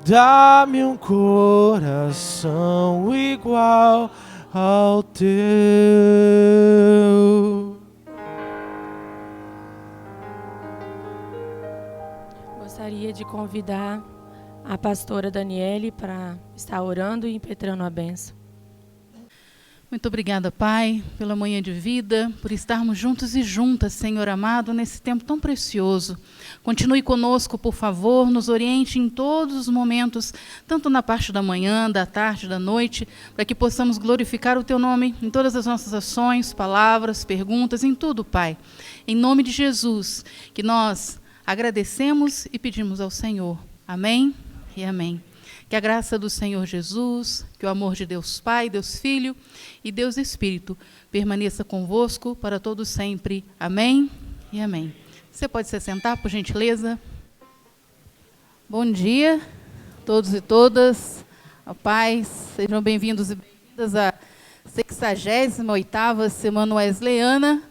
dá-me um coração igual ao teu. Gostaria de convidar a pastora Daniele para estar orando e impetrando a bênção. Muito obrigada, Pai, pela manhã de vida, por estarmos juntos e juntas, Senhor amado, nesse tempo tão precioso. Continue conosco, por favor, nos oriente em todos os momentos, tanto na parte da manhã, da tarde, da noite, para que possamos glorificar o Teu nome em todas as nossas ações, palavras, perguntas, em tudo, Pai. Em nome de Jesus, que nós agradecemos e pedimos ao Senhor. Amém e amém. Que a graça do Senhor Jesus, que o amor de Deus Pai, Deus Filho e Deus Espírito permaneça convosco para todos sempre. Amém e amém. Você pode se sentar, por gentileza? Bom dia a todos e todas. A paz, sejam bem-vindos e bem-vindas à 68ª Semana Wesleyana,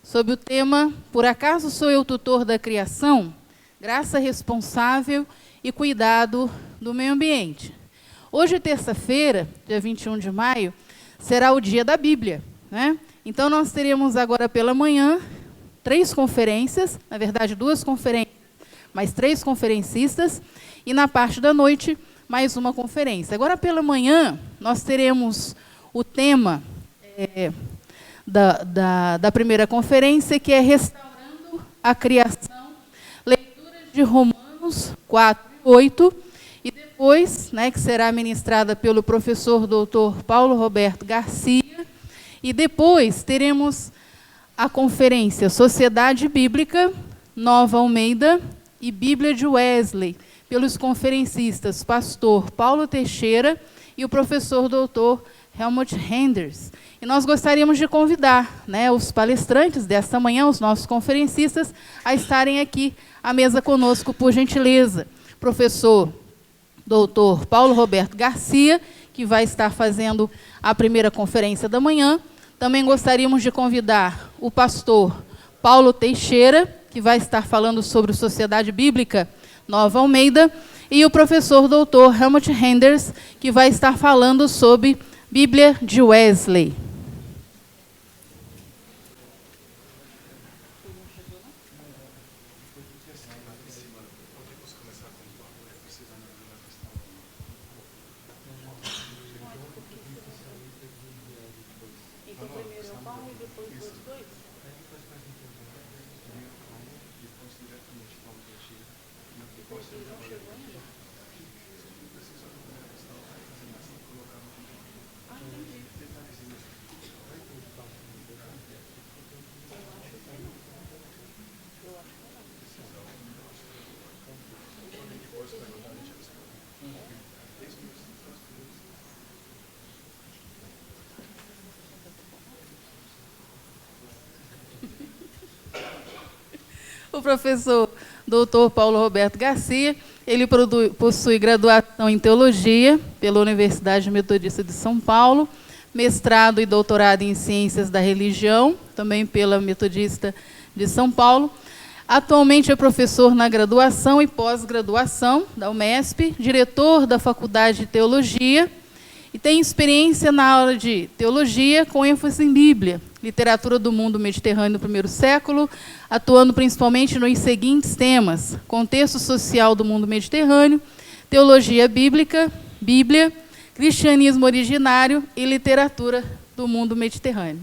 sob o tema Por acaso sou eu tutor da criação? Graça responsável e cuidado do meio ambiente. Hoje, terça-feira, dia 21 de maio, será o dia da Bíblia, né? Então, nós teremos agora pela manhã 3 conferências, na verdade 2 conferências, mais 3 conferencistas, e na parte da noite, mais uma conferência. Agora, pela manhã, nós teremos o tema da primeira conferência, que é Restaurando a Criação, leitura de Romanos 4 e 8, e depois, né, que será ministrada pelo professor doutor Paulo Roberto Garcia, e depois teremos a conferência Sociedade Bíblica, Nova Almeida e Bíblia de Wesley, pelos conferencistas pastor Paulo Teixeira e o professor doutor Helmut Renders. E nós gostaríamos de convidar, né, os palestrantes desta manhã, os nossos conferencistas, a estarem aqui à mesa conosco, por gentileza. Professor doutor Paulo Roberto Garcia, que vai estar fazendo a primeira conferência da manhã. Também gostaríamos de convidar o pastor Paulo Teixeira, que vai estar falando sobre Sociedade Bíblica Nova Almeida, e o professor doutor Helmut Renders, que vai estar falando sobre Bíblia de Wesley. O professor doutor Paulo Roberto Garcia, ele possui graduação em Teologia pela Universidade Metodista de São Paulo, mestrado e doutorado em Ciências da Religião, também pela Metodista de São Paulo. Atualmente é professor na graduação e pós-graduação da UMESP, diretor da Faculdade de Teologia, e tem experiência na aula de Teologia com ênfase em Bíblia, literatura do mundo mediterrâneo no primeiro século, atuando principalmente nos seguintes temas: contexto social do mundo mediterrâneo, teologia bíblica, Bíblia, cristianismo originário e literatura do mundo mediterrâneo.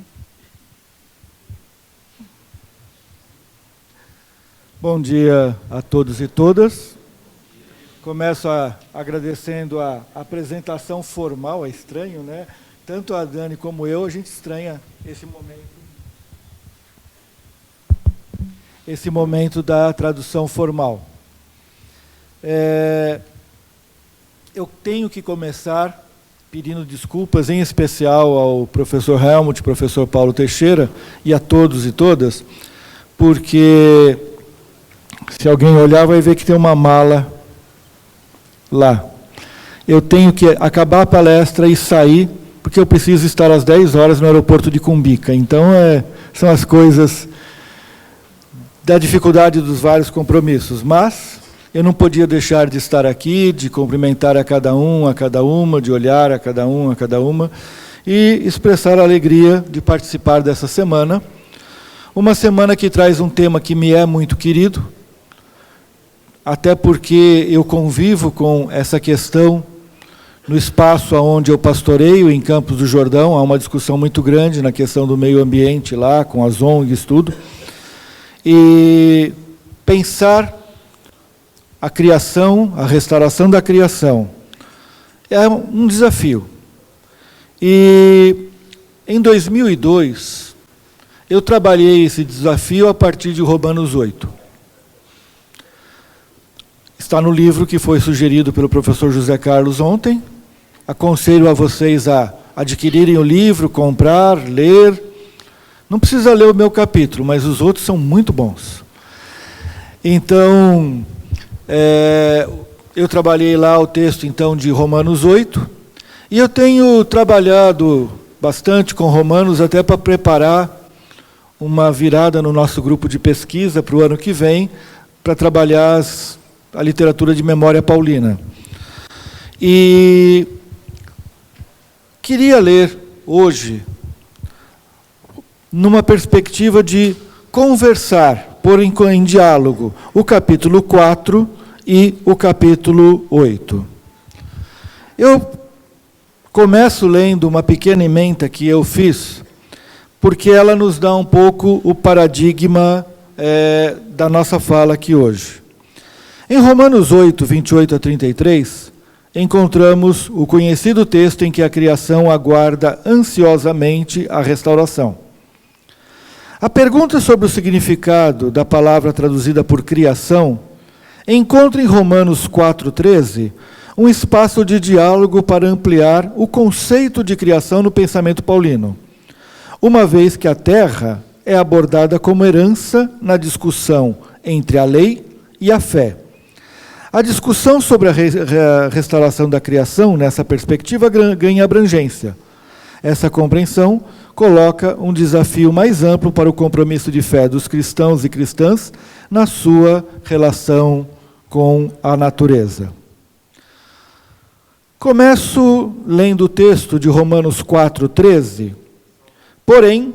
Bom dia a todos e todas. Começo agradecendo a apresentação formal, é estranho, né? Tanto a Dani como eu, a gente estranha esse momento da tradução formal. Eu tenho que começar pedindo desculpas, em especial ao professor Helmut, professor Paulo Teixeira, e a todos e todas, porque se alguém olhar vai ver que tem uma mala lá. Eu tenho que acabar a palestra e sair, porque eu preciso estar às 10 horas no aeroporto de Cumbica. Então, são as coisas da dificuldade dos vários compromissos. Mas eu não podia deixar de estar aqui, de cumprimentar a cada uma, de olhar a cada uma, e expressar a alegria de participar dessa semana. Uma semana que traz um tema que me é muito querido, até porque eu convivo com essa questão no espaço onde eu pastoreio, em Campos do Jordão. Há uma discussão muito grande na questão do meio ambiente lá, com as ONGs, tudo. E pensar a criação, a restauração da criação, é um desafio. E em 2002, eu trabalhei esse desafio a partir de Romanos 8. Está no livro que foi sugerido pelo professor José Carlos ontem. Aconselho a vocês a adquirirem o livro, comprar, ler. Não precisa ler o meu capítulo, mas os outros são muito bons. Então, eu trabalhei lá o texto então de Romanos 8, e eu tenho trabalhado bastante com Romanos até para preparar uma virada no nosso grupo de pesquisa para o ano que vem, para trabalhar a literatura de memória paulina. E queria ler hoje, numa perspectiva de conversar, pôr em diálogo, o capítulo 4 e o capítulo 8. Eu começo lendo uma pequena ementa que eu fiz, porque ela nos dá um pouco o paradigma da nossa fala aqui hoje. Em Romanos 8, 28 a 33, encontramos o conhecido texto em que a criação aguarda ansiosamente a restauração. A pergunta sobre o significado da palavra traduzida por criação encontra em Romanos 4,13 um espaço de diálogo para ampliar o conceito de criação no pensamento paulino, uma vez que a terra é abordada como herança na discussão entre a lei e a fé. A discussão sobre a restauração da criação, nessa perspectiva, ganha abrangência. Essa compreensão coloca um desafio mais amplo para o compromisso de fé dos cristãos e cristãs na sua relação com a natureza. Começo lendo o texto de Romanos 4,13, porém,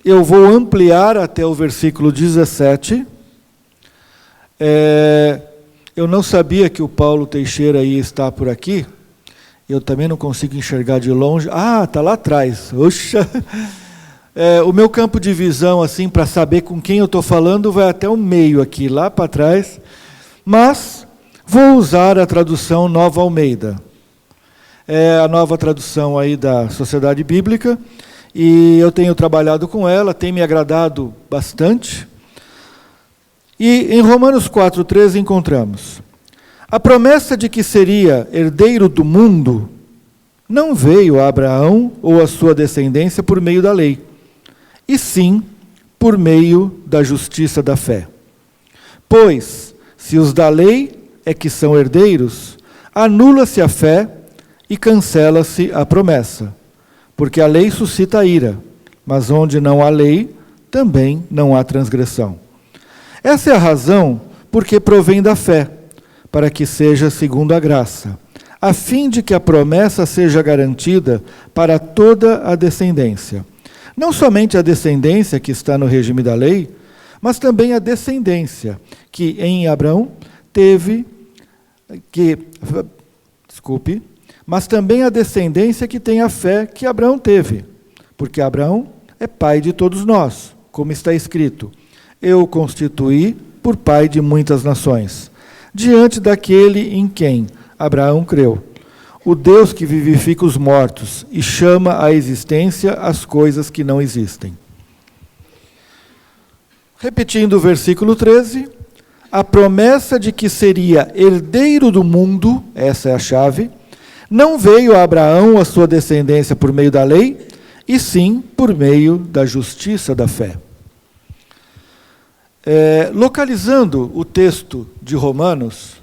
eu vou ampliar até o versículo 17. Eu não sabia que o Paulo Teixeira ia estar por aqui. Eu também não consigo enxergar de longe. Ah, está lá atrás. Oxa! O meu campo de visão, assim, para saber com quem eu estou falando, vai até o meio aqui, lá para trás. Mas vou usar a tradução Nova Almeida. É a nova tradução aí da Sociedade Bíblica, e eu tenho trabalhado com ela, tem me agradado bastante. E em Romanos 4,13 encontramos: a promessa de que seria herdeiro do mundo não veio a Abraão ou a sua descendência por meio da lei, e sim por meio da justiça da fé. Pois, se os da lei é que são herdeiros, anula-se a fé e cancela-se a promessa, porque a lei suscita ira, mas onde não há lei, também não há transgressão. Essa é a razão porque provém da fé, para que seja segundo a graça, a fim de que a promessa seja garantida para toda a descendência. Não somente a descendência que está no regime da lei, mas também a descendência que em Abraão teve, mas também a descendência que tem a fé que Abraão teve, porque Abraão é pai de todos nós, como está escrito: eu o constituí por pai de muitas nações, diante daquele em quem Abraão creu, o Deus que vivifica os mortos e chama à existência as coisas que não existem. Repetindo o versículo 13, a promessa de que seria herdeiro do mundo, essa é a chave, não veio a Abraão a sua descendência por meio da lei, e sim por meio da justiça da fé. Localizando o texto de Romanos,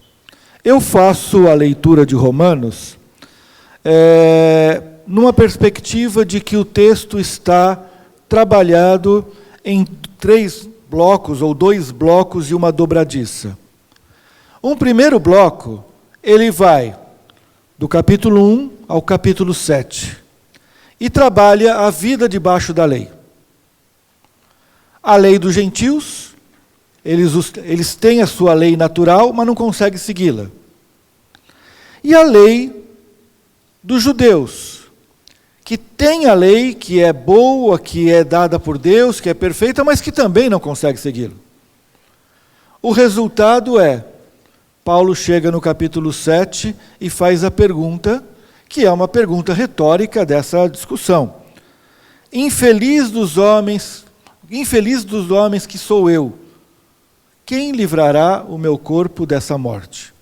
eu faço a leitura de Romanos numa perspectiva de que o texto está trabalhado em 3 blocos, ou 2 blocos e uma dobradiça. Um primeiro bloco, ele vai do capítulo 1 ao capítulo 7 e trabalha a vida debaixo da lei. A lei dos gentios, eles têm a sua lei natural, mas não conseguem segui-la. E a lei dos judeus, que tem a lei que é boa, que é dada por Deus, que é perfeita, mas que também não consegue segui-la. O resultado é, Paulo chega no capítulo 7 e faz a pergunta, que é uma pergunta retórica dessa discussão. Infeliz dos homens que sou eu, quem livrará o meu corpo dessa morte?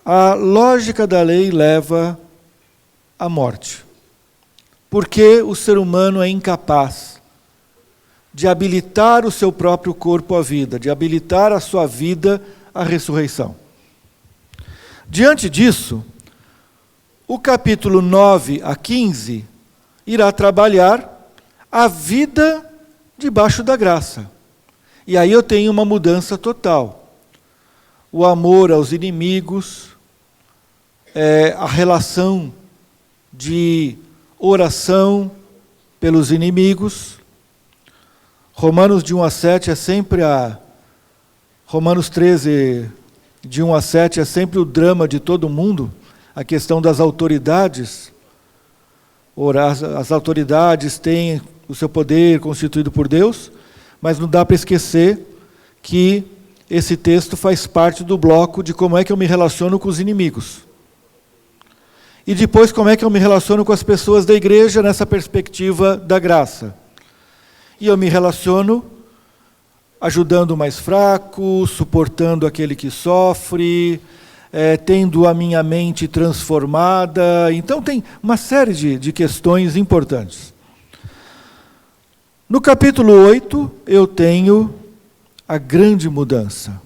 A lógica da lei leva à morte, porque o ser humano é incapaz de habilitar o seu próprio corpo à vida, de habilitar a sua vida à ressurreição. Diante disso, o capítulo 9 a 15 irá trabalhar a vida debaixo da graça. E aí eu tenho uma mudança total. O amor aos inimigos, a relação de oração pelos inimigos. Romanos de 1 a 7 é sempre Romanos 13, de 1 a 7 é sempre o drama de todo mundo, a questão das autoridades. As autoridades têm o seu poder constituído por Deus, mas não dá para esquecer que esse texto faz parte do bloco de como é que eu me relaciono com os inimigos. E depois como é que eu me relaciono com as pessoas da igreja nessa perspectiva da graça. E eu me relaciono ajudando o mais fraco, suportando aquele que sofre, tendo a minha mente transformada. Então tem uma série de questões importantes. No capítulo 8, eu tenho a grande mudança,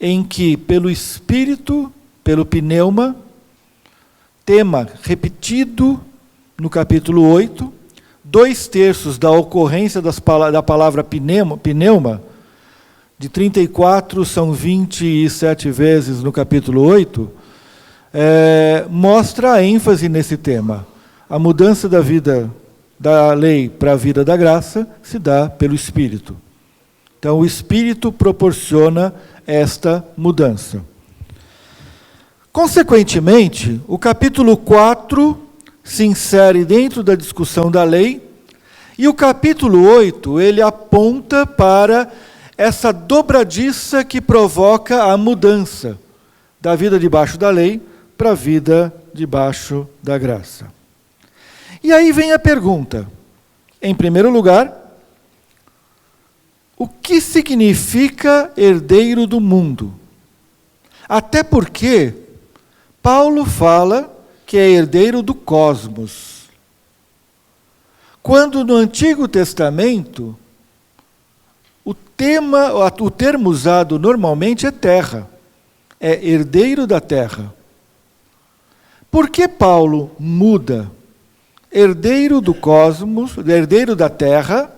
em que pelo Espírito, pelo pneuma, tema repetido no capítulo 8, 2/3 da ocorrência da palavra pneuma, de 34 são 27 vezes no capítulo 8, mostra a ênfase nesse tema. A mudança da vida da lei para a vida da graça se dá pelo Espírito. Então o Espírito proporciona esta mudança. Consequentemente, o capítulo 4 se insere dentro da discussão da lei, e o capítulo 8, ele aponta para essa dobradiça que provoca a mudança da vida debaixo da lei para a vida debaixo da graça. E aí vem a pergunta, em primeiro lugar, o que significa herdeiro do mundo? Até porque Paulo fala que é herdeiro do cosmos. Quando no Antigo Testamento, o termo usado normalmente é terra, é herdeiro da terra. Por que Paulo muda herdeiro do cosmos, herdeiro da terra,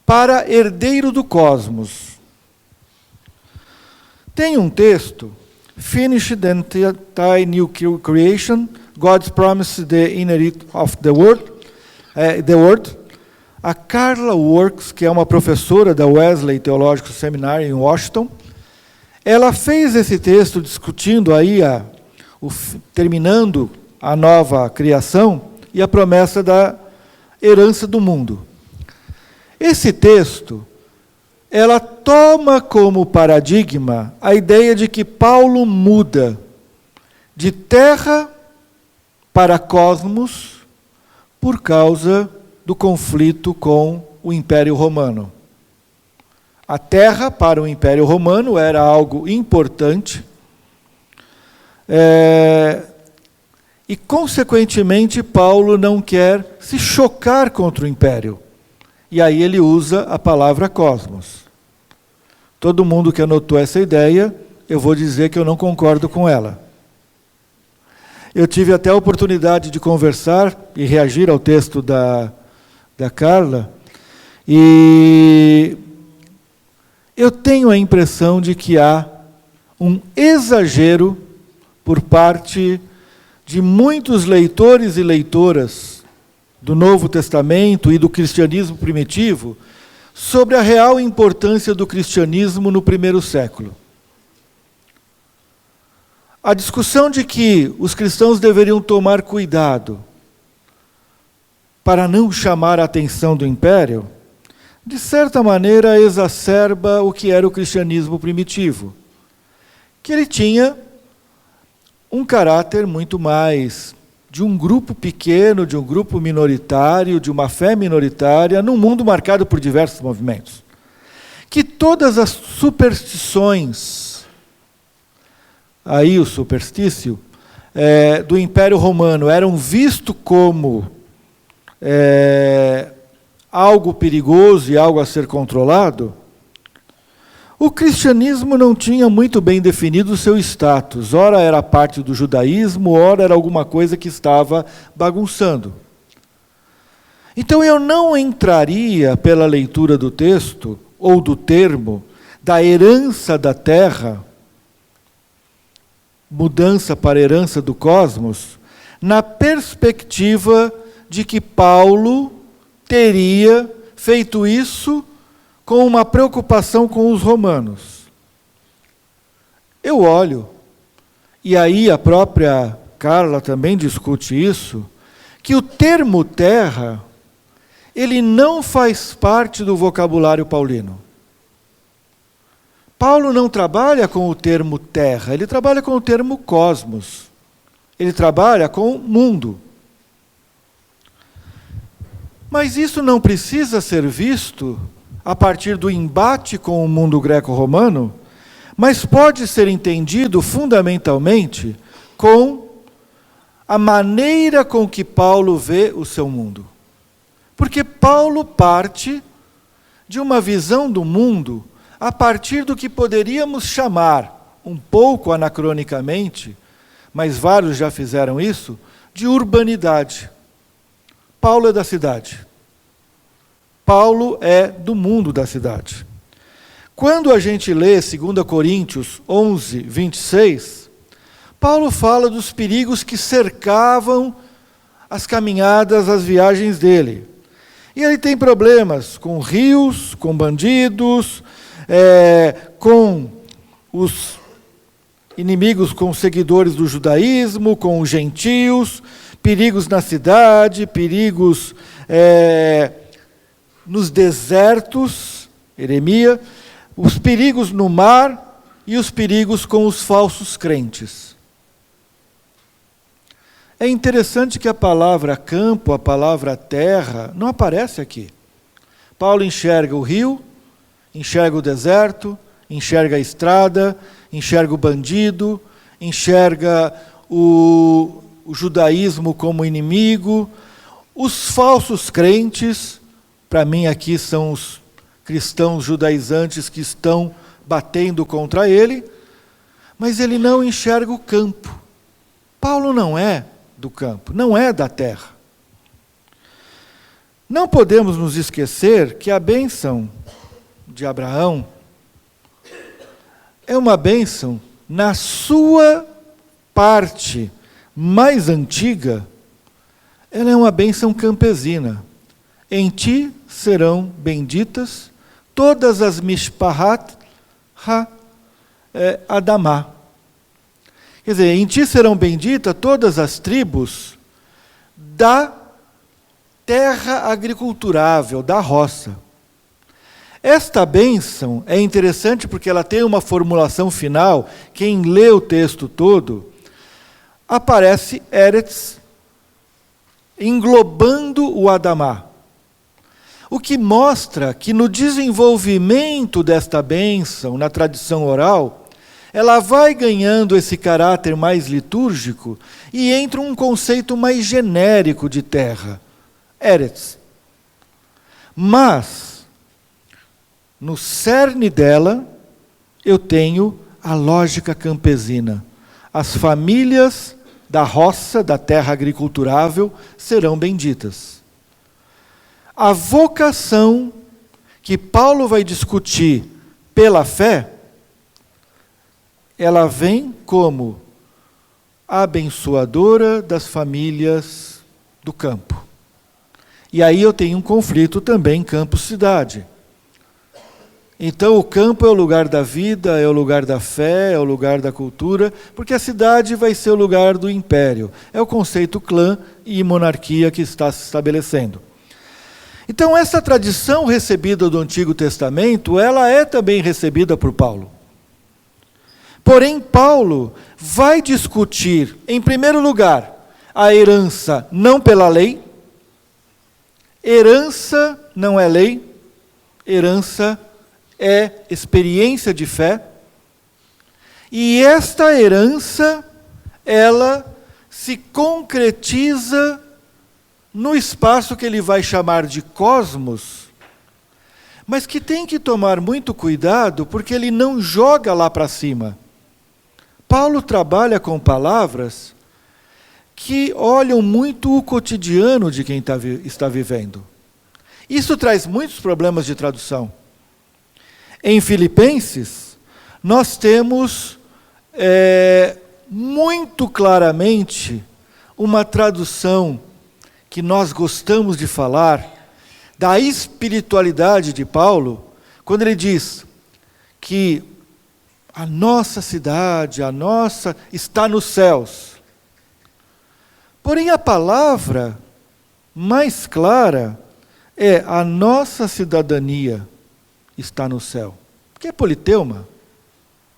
para herdeiro do cosmos? Tem um texto, Finished and Thy New Creation, God's Promise, the Inherit of the Word. A Carla Works, que é uma professora da Wesley Theological Seminary em Washington, ela fez esse texto discutindo aí, terminando a nova criação e a promessa da herança do mundo. Esse texto, ela toma como paradigma a ideia de que Paulo muda de terra para cosmos por causa do conflito com o Império Romano. A terra para o Império Romano era algo importante, e, consequentemente, Paulo não quer se chocar contra o Império. E aí ele usa a palavra cosmos. Todo mundo que anotou essa ideia, eu vou dizer que eu não concordo com ela. Eu tive até a oportunidade de conversar e reagir ao texto da Carla, e eu tenho a impressão de que há um exagero por parte de muitos leitores e leitoras do Novo Testamento e do cristianismo primitivo sobre a real importância do cristianismo no primeiro século. A discussão de que os cristãos deveriam tomar cuidado para não chamar a atenção do império, de certa maneira exacerba o que era o cristianismo primitivo, que ele tinha um caráter muito mais de um grupo pequeno, de um grupo minoritário, de uma fé minoritária, num mundo marcado por diversos movimentos. Que todas as superstições, aí o superstício, do Império Romano eram vistos como algo perigoso e algo a ser controlado, o cristianismo não tinha muito bem definido o seu status. Ora era parte do judaísmo, ora era alguma coisa que estava bagunçando. Então eu não entraria pela leitura do texto, ou do termo, da herança da terra, mudança para a herança do cosmos, na perspectiva de que Paulo teria feito isso com uma preocupação com os romanos. Eu olho, e aí a própria Carla também discute isso, que o termo terra, ele não faz parte do vocabulário paulino. Paulo não trabalha com o termo terra, ele trabalha com o termo cosmos. Ele trabalha com mundo. Mas isso não precisa ser visto a partir do embate com o mundo greco-romano, mas pode ser entendido fundamentalmente com a maneira com que Paulo vê o seu mundo. Porque Paulo parte de uma visão do mundo a partir do que poderíamos chamar, um pouco anacronicamente, mas vários já fizeram isso, de urbanidade. Paulo é da cidade. Paulo é do mundo da cidade. Quando a gente lê 2 Coríntios 11, 26, Paulo fala dos perigos que cercavam as caminhadas, as viagens dele. E ele tem problemas com rios, com bandidos, com os inimigos, com os seguidores do judaísmo, com os gentios, perigos na cidade, perigos nos desertos, Jeremias, os perigos no mar e os perigos com os falsos crentes. É interessante que a palavra campo, a palavra terra, não aparece aqui. Paulo enxerga o rio, enxerga o deserto, enxerga a estrada, enxerga o bandido, enxerga o judaísmo como inimigo, os falsos crentes, para mim aqui são os cristãos judaizantes que estão batendo contra ele, mas ele não enxerga o campo. Paulo não é do campo, não é da terra. Não podemos nos esquecer que a bênção de Abraão é uma bênção na sua parte mais antiga, ela é uma bênção campesina. Em ti serão benditas todas as mishpahat ha-adamá. Quer dizer, em ti serão benditas todas as tribos da terra agriculturável, da roça. Esta bênção é interessante porque ela tem uma formulação final, quem lê o texto todo, aparece Eretz englobando o Adamá. O que mostra que no desenvolvimento desta bênção, na tradição oral, ela vai ganhando esse caráter mais litúrgico e entra um conceito mais genérico de terra, Eretz. Mas, no cerne dela, eu tenho a lógica campesina. As famílias da roça, da terra agriculturável, serão benditas. A vocação que Paulo vai discutir pela fé, ela vem como abençoadora das famílias do campo. E aí eu tenho um conflito também campo-cidade. Então o campo é o lugar da vida, é o lugar da fé, é o lugar da cultura, porque a cidade vai ser o lugar do império. É o conceito clã e monarquia que está se estabelecendo. Então essa tradição recebida do Antigo Testamento, ela é também recebida por Paulo. Porém, Paulo vai discutir, em primeiro lugar, a herança não pela lei. Herança não é lei, herança é experiência de fé. E esta herança, ela se concretiza no espaço que ele vai chamar de cosmos, mas que tem que tomar muito cuidado, porque ele não joga lá para cima. Paulo trabalha com palavras que olham muito o cotidiano de quem está vivendo. Isso traz muitos problemas de tradução. Em Filipenses, nós temos muito claramente uma tradução que nós gostamos de falar, da espiritualidade de Paulo, quando ele diz que a nossa cidade, a nossa, está nos céus. Porém, a palavra mais clara é a nossa cidadania está no céu. Que é politeuma,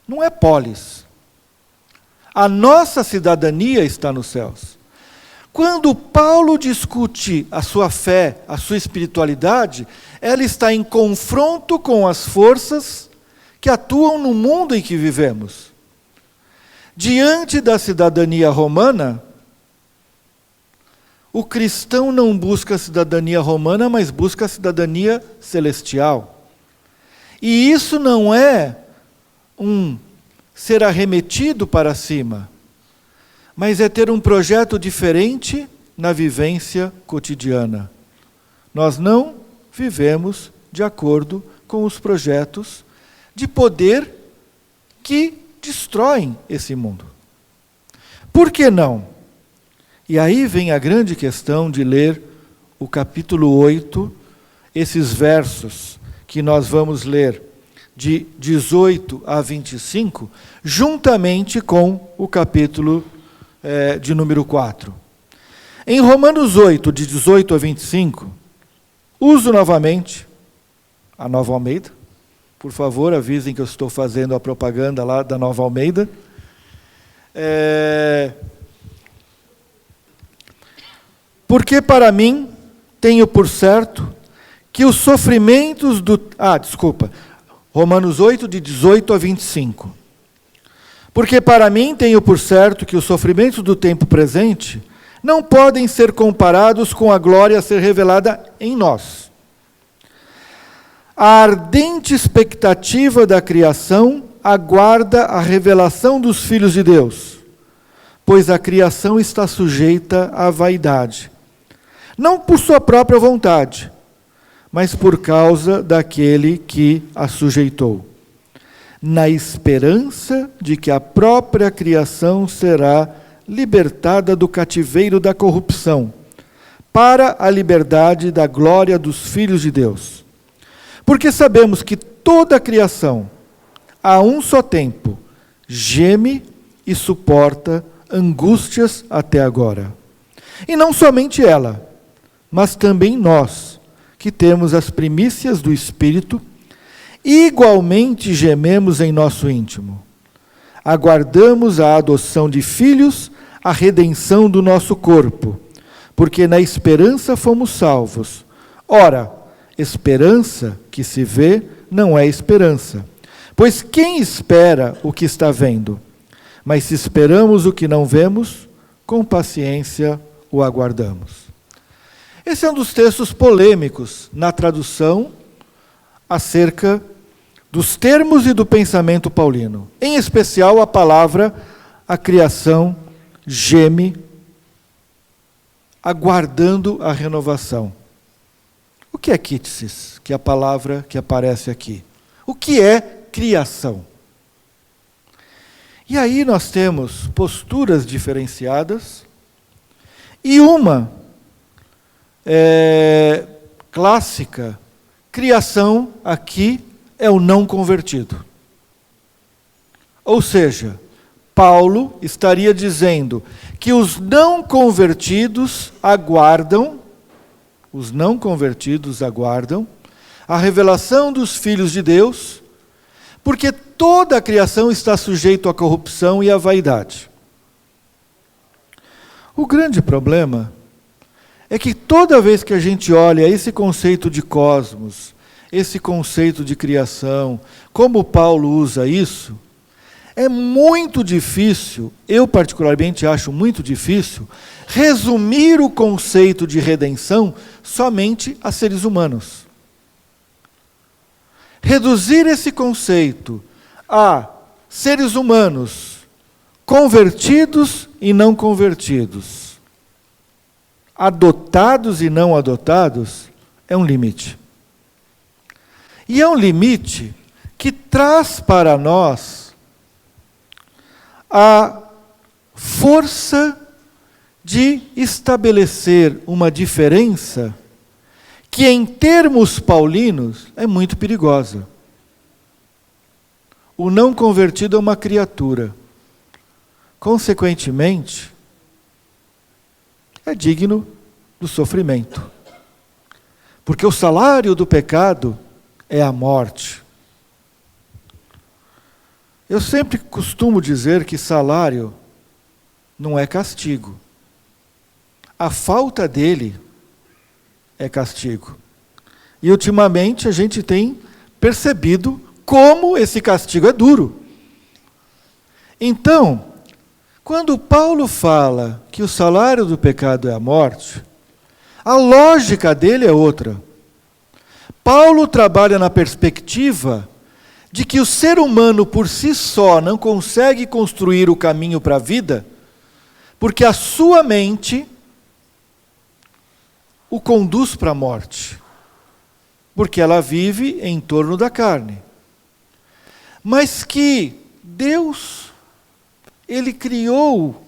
não é polis. A nossa cidadania está nos céus. Quando Paulo discute a sua fé, a sua espiritualidade, ela está em confronto com as forças que atuam no mundo em que vivemos. Diante da cidadania romana, o cristão não busca a cidadania romana, mas busca a cidadania celestial. E isso não é ser arremetido para cima, mas é ter um projeto diferente na vivência cotidiana. Nós não vivemos de acordo com os projetos de poder que destroem esse mundo. Por que não? E aí vem a grande questão de ler o capítulo 8, esses versos que nós vamos ler de 18 a 25, juntamente com o capítulo de número 4. Em Romanos 8, de 18 a 25, uso novamente a Nova Almeida. Por favor, avisem que eu estou fazendo a propaganda lá da Nova Almeida. Porque para mim, tenho por certo, que os sofrimentos do... Romanos 8, de 18 a 25. Porque para mim, tenho por certo, que os sofrimentos do tempo presente não podem ser comparados com a glória a ser revelada em nós. A ardente expectativa da criação aguarda a revelação dos filhos de Deus, pois a criação está sujeita à vaidade, não por sua própria vontade, mas por causa daquele que a sujeitou, na esperança de que a própria criação será libertada do cativeiro da corrupção, para a liberdade da glória dos filhos de Deus. Porque sabemos que toda a criação, a um só tempo, geme e suporta angústias até agora. E não somente ela, mas também nós, que temos as primícias do Espírito, igualmente gememos em nosso íntimo. Aguardamos a adoção de filhos, a redenção do nosso corpo, porque na esperança fomos salvos. Ora, esperança que se vê não é esperança, pois quem espera o que está vendo? Mas se esperamos o que não vemos, com paciência o aguardamos. Esse é um dos textos polêmicos na tradução acerca dos termos e do pensamento paulino. Em especial a palavra, a criação geme, aguardando a renovação. O que é kítisis, que é a palavra que aparece aqui? O que é criação. E aí nós temos posturas diferenciadas, e uma clássica, criação aqui é o não convertido. Ou seja, Paulo estaria dizendo que os não convertidos aguardam a revelação dos filhos de Deus, porque toda a criação está sujeita à corrupção e à vaidade. O grande problema é que toda vez que a gente olha esse conceito de cosmos, esse conceito de criação, como Paulo usa isso, é muito difícil, eu particularmente acho muito difícil, resumir o conceito de redenção somente a seres humanos. Reduzir esse conceito a seres humanos convertidos e não convertidos, adotados e não adotados, é um limite. E é um limite que traz para nós a força de estabelecer uma diferença que, em termos paulinos, é muito perigosa. O não convertido é uma criatura. Consequentemente, é digno do sofrimento. Porque o salário do pecado é a morte. Eu sempre costumo dizer que salário não é castigo. A falta dele é castigo. E ultimamente a gente tem percebido como esse castigo é duro. Então, quando Paulo fala que o salário do pecado é a morte, a lógica dele é outra. Paulo trabalha na perspectiva de que o ser humano por si só não consegue construir o caminho para a vida, porque a sua mente o conduz para a morte, porque ela vive em torno da carne. Mas que Deus, Ele criou,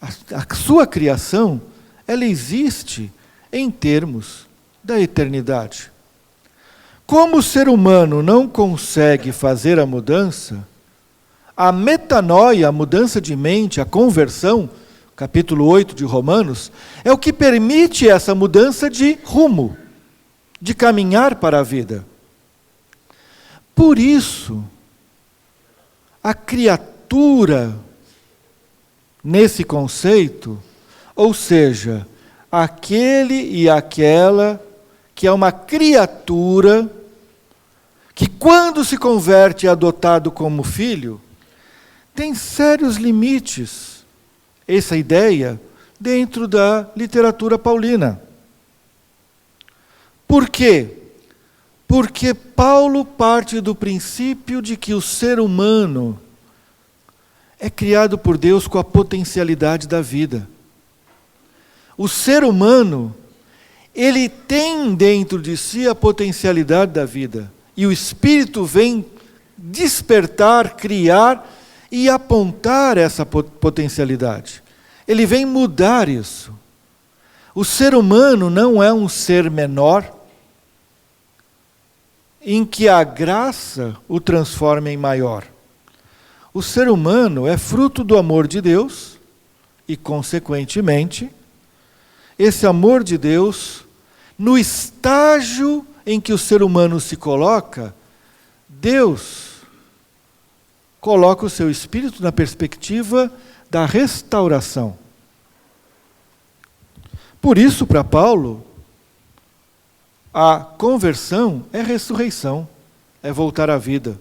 a sua criação, ela existe em termos da eternidade. Como o ser humano não consegue fazer a mudança, a metanoia, a mudança de mente, a conversão, capítulo 8 de Romanos, é o que permite essa mudança de rumo, de caminhar para a vida. Por isso, a criatura, nesse conceito, ou seja, aquele e aquela que é uma criatura que, quando se converte e é adotado como filho, tem sérios limites, essa ideia, dentro da literatura paulina. Por quê? Porque Paulo parte do princípio de que o ser humano é criado por Deus com a potencialidade da vida. O ser humano, ele tem dentro de si a potencialidade da vida. E o Espírito vem despertar, criar e apontar essa potencialidade. Ele vem mudar isso. O ser humano não é um ser menor, em que a graça o transforma em maior. O ser humano é fruto do amor de Deus e, consequentemente, esse amor de Deus, no estágio em que o ser humano se coloca, Deus coloca o seu espírito na perspectiva da restauração. Por isso, para Paulo, a conversão é ressurreição, é voltar à vida.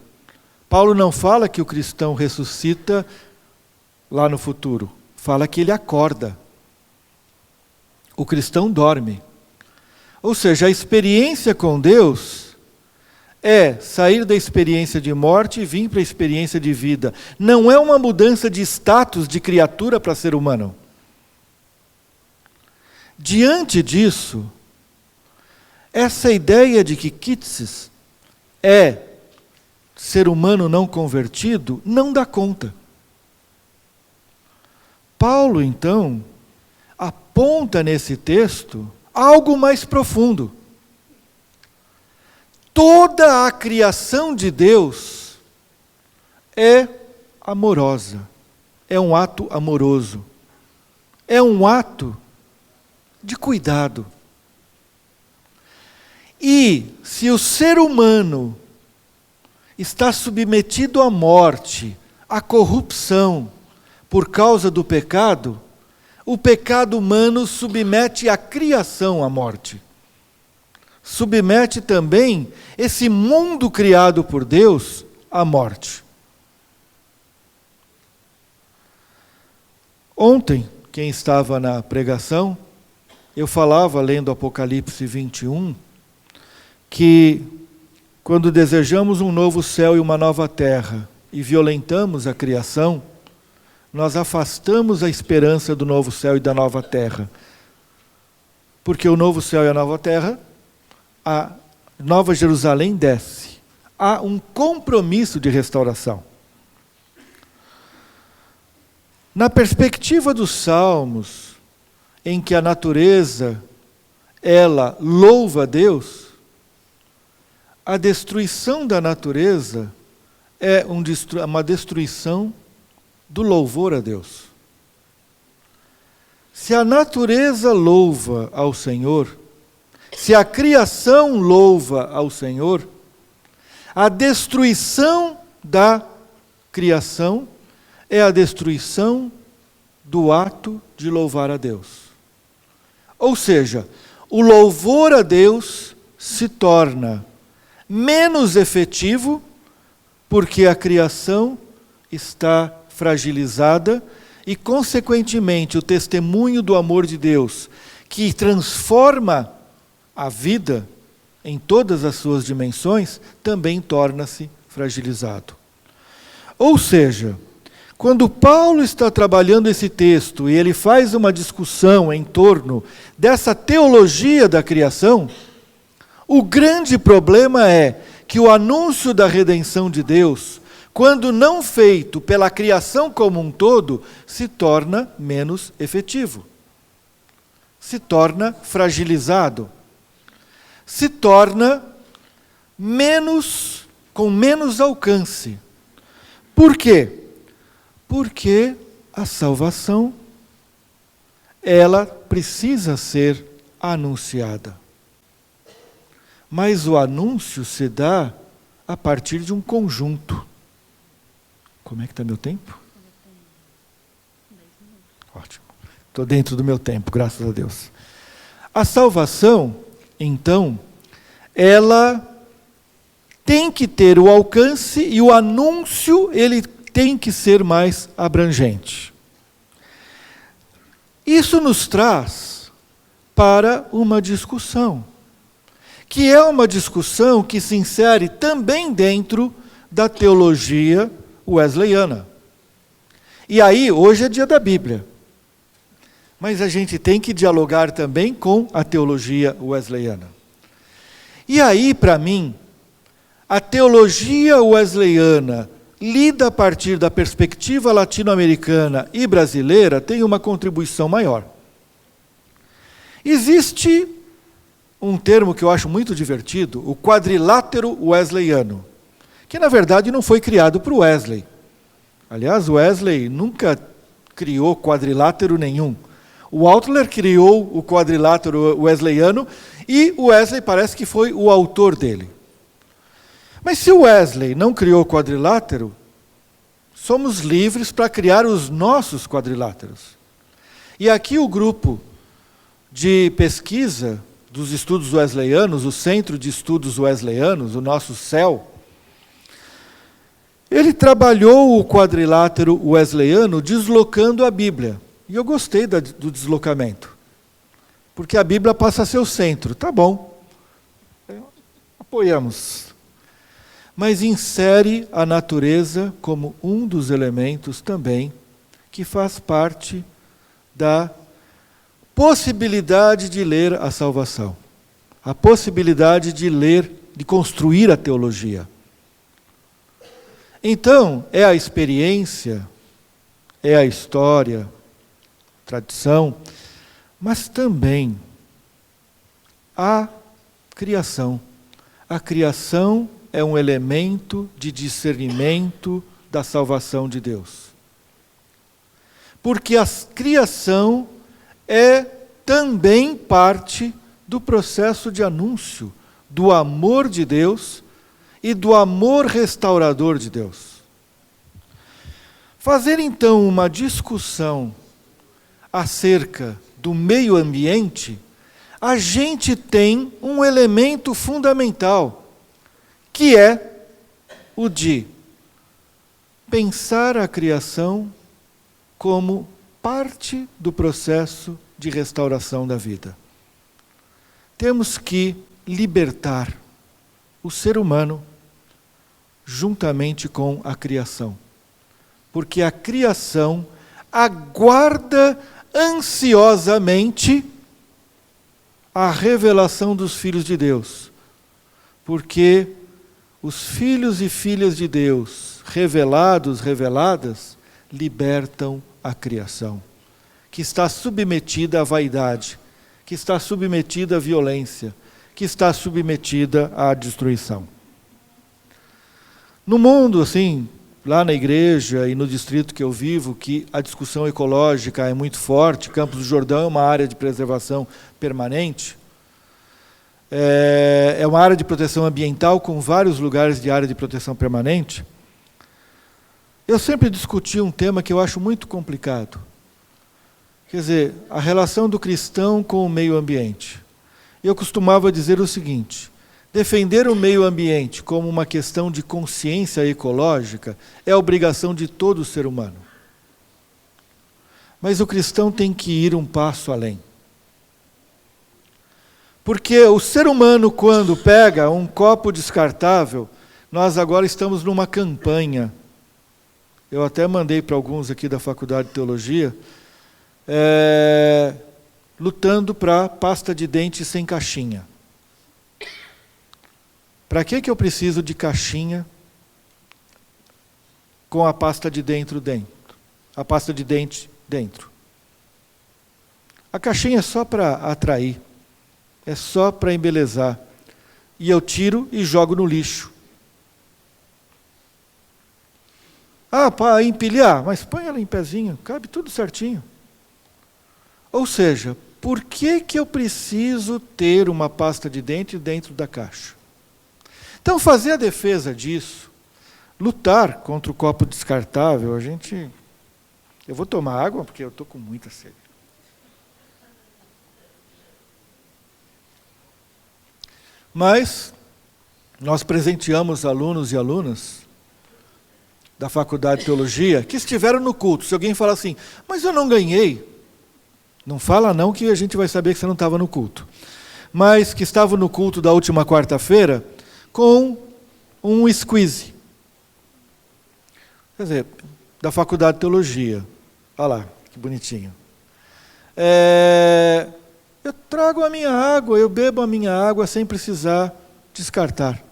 Paulo não fala que o cristão ressuscita lá no futuro, fala que ele acorda. O cristão dorme. Ou seja, a experiência com Deus é sair da experiência de morte e vir para a experiência de vida. Não é uma mudança de status de criatura para ser humano. Diante disso, essa ideia de que kitsis é ser humano não convertido não dá conta. Paulo, então, aponta nesse texto algo mais profundo. Toda a criação de Deus é amorosa, é um ato amoroso, é um ato de cuidado. E se o ser humano está submetido à morte, à corrupção, por causa do pecado, o pecado humano submete a criação à morte. Submete também esse mundo criado por Deus à morte. Ontem, quem estava na pregação, eu falava, lendo Apocalipse 21, que quando desejamos um novo céu e uma nova terra e violentamos a criação, nós afastamos a esperança do novo céu e da nova terra. Porque o novo céu e a nova terra, a Nova Jerusalém desce. Há um compromisso de restauração. Na perspectiva dos Salmos, em que a natureza, ela louva a Deus, a destruição da natureza é uma destruição do louvor a Deus. Se a natureza louva ao Senhor, se a criação louva ao Senhor, a destruição da criação é a destruição do ato de louvar a Deus. Ou seja, o louvor a Deus se torna menos efetivo porque a criação está fragilizada e, consequentemente, o testemunho do amor de Deus, que transforma a vida em todas as suas dimensões, também torna-se fragilizado. Ou seja, quando Paulo está trabalhando esse texto e ele faz uma discussão em torno dessa teologia da criação, o grande problema é que o anúncio da redenção de Deus, quando não feito pela criação como um todo, se torna menos efetivo, se torna fragilizado, se torna com menos alcance. Por quê? Porque a salvação, ela precisa ser anunciada. Mas o anúncio se dá a partir de um conjunto. Como é que está meu tempo? Ótimo. Estou dentro do meu tempo, graças a Deus. A salvação, então, ela tem que ter o alcance e o anúncio, ele tem que ser mais abrangente. Isso nos traz para uma discussão, que é uma discussão que se insere também dentro da teologia wesleyana. E aí, hoje é dia da Bíblia. Mas a gente tem que dialogar também com a teologia wesleyana. E aí, para mim, a teologia wesleyana, lida a partir da perspectiva latino-americana e brasileira, tem uma contribuição maior. Existe um termo que eu acho muito divertido, o quadrilátero wesleyano, que na verdade não foi criado por Wesley. Aliás, Wesley nunca criou quadrilátero nenhum. O Outler criou o quadrilátero wesleyano e o Wesley parece que foi o autor dele. Mas se o Wesley não criou o quadrilátero, somos livres para criar os nossos quadriláteros. E aqui o grupo de pesquisa dos estudos wesleyanos, o Centro de Estudos Wesleyanos, o nosso CEL, ele trabalhou o quadrilátero wesleyano deslocando a Bíblia. E eu gostei do deslocamento, porque a Bíblia passa a ser o centro. Tá bom, apoiamos. Mas insere a natureza como um dos elementos também que faz parte da possibilidade de ler a salvação, a possibilidade de ler, de construir a teologia. Então, é a experiência, é a história, tradição, mas também a criação. A criação é um elemento de discernimento da salvação de Deus. Porque a criação é também parte do processo de anúncio do amor de Deus e do amor restaurador de Deus. Fazer então uma discussão acerca do meio ambiente, a gente tem um elemento fundamental, que é o de pensar a criação como parte do processo de restauração da vida. Temos que libertar o ser humano juntamente com a criação. Porque a criação aguarda ansiosamente a revelação dos filhos de Deus. Porque os filhos e filhas de Deus, revelados, reveladas, libertam a criação, que está submetida à vaidade, que está submetida à violência, que está submetida à destruição. No mundo, assim, lá na igreja e no distrito que eu vivo, que a discussão ecológica é muito forte, Campos do Jordão é uma área de preservação permanente, é uma área de proteção ambiental com vários lugares de área de proteção permanente. Eu sempre discuti um tema que eu acho muito complicado. Quer dizer, a relação do cristão com o meio ambiente. Eu costumava dizer o seguinte: defender o meio ambiente como uma questão de consciência ecológica é a obrigação de todo ser humano. Mas o cristão tem que ir um passo além. Porque o ser humano, quando pega um copo descartável, nós agora estamos numa campanha. Eu até mandei para alguns aqui da Faculdade de Teologia, lutando para pasta de dente sem caixinha. Para que eu preciso de caixinha com a pasta de dentro? A pasta de dente dentro. A caixinha é só para atrair, é só para embelezar. E eu tiro e jogo no lixo. Ah, para empilhar, mas põe ela em pezinho, cabe tudo certinho. Ou seja, por que eu preciso ter uma pasta de dente dentro da caixa? Então, fazer a defesa disso, lutar contra o copo descartável, eu vou tomar água porque eu estou com muita sede. Mas nós presenteamos alunos e alunas da Faculdade de Teologia que estiveram no culto. Se alguém falar assim, mas eu não ganhei, não fala não, que a gente vai saber que você não estava no culto. Mas que estava no culto da última quarta-feira com um squeeze. Quer dizer, da Faculdade de Teologia. Olha lá, que bonitinho. Eu trago a minha água, eu bebo a minha água sem precisar descartar.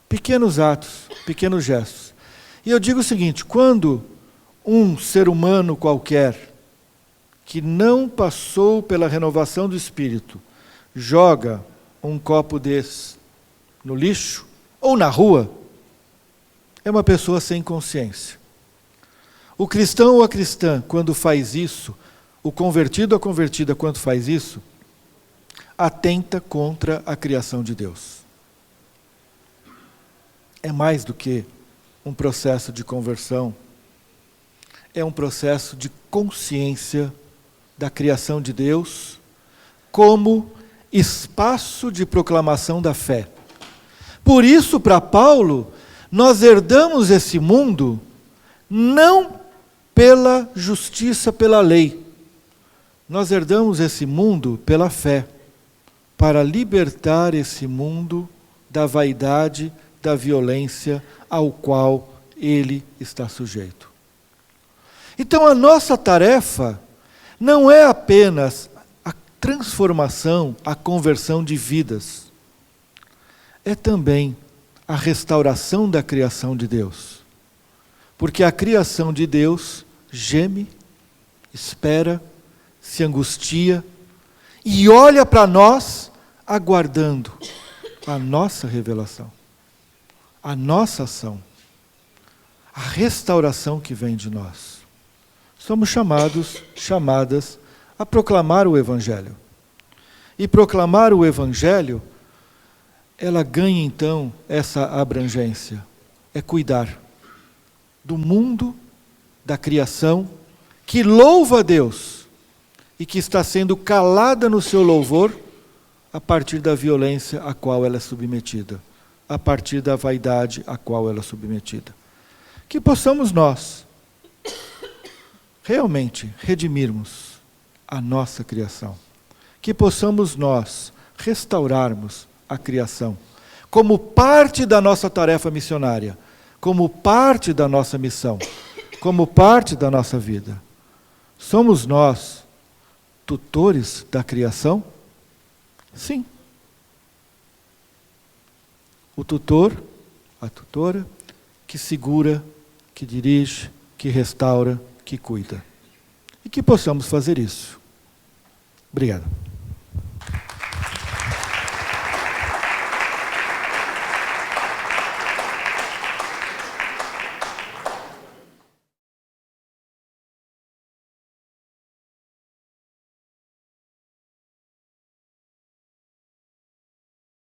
Pequenos atos, pequenos gestos. E eu digo o seguinte, quando um ser humano qualquer, que não passou pela renovação do espírito, joga um copo desse no lixo ou na rua, é uma pessoa sem consciência. O cristão ou a cristã, quando faz isso, o convertido ou a convertida, quando faz isso, atenta contra a criação de Deus. É mais do que um processo de conversão, é um processo de consciência da criação de Deus como espaço de proclamação da fé. Por isso, para Paulo, nós herdamos esse mundo não pela justiça, pela lei. Nós herdamos esse mundo pela fé, para libertar esse mundo da vaidade, da violência ao qual ele está sujeito. Então, a nossa tarefa não é apenas a transformação, a conversão de vidas. É também a a restauração da criação de Deus. Porque a criação de Deus geme, espera, se angustia e olha para nós aguardando a nossa revelação, a nossa ação, a restauração que vem de nós. Somos chamadas a proclamar o Evangelho. E proclamar o Evangelho, ela ganha então essa abrangência. É cuidar do mundo, da criação, que louva a Deus e que está sendo calada no seu louvor a partir da violência a qual ela é submetida, a partir da vaidade a qual ela é submetida. Que possamos nós realmente redimirmos a nossa criação. Que possamos nós restaurarmos a criação como parte da nossa tarefa missionária, como parte da nossa missão, como parte da nossa vida. Somos nós tutores da criação? Sim. O tutor, a tutora, que segura, que dirige, que restaura, que cuida. E que possamos fazer isso. Obrigado.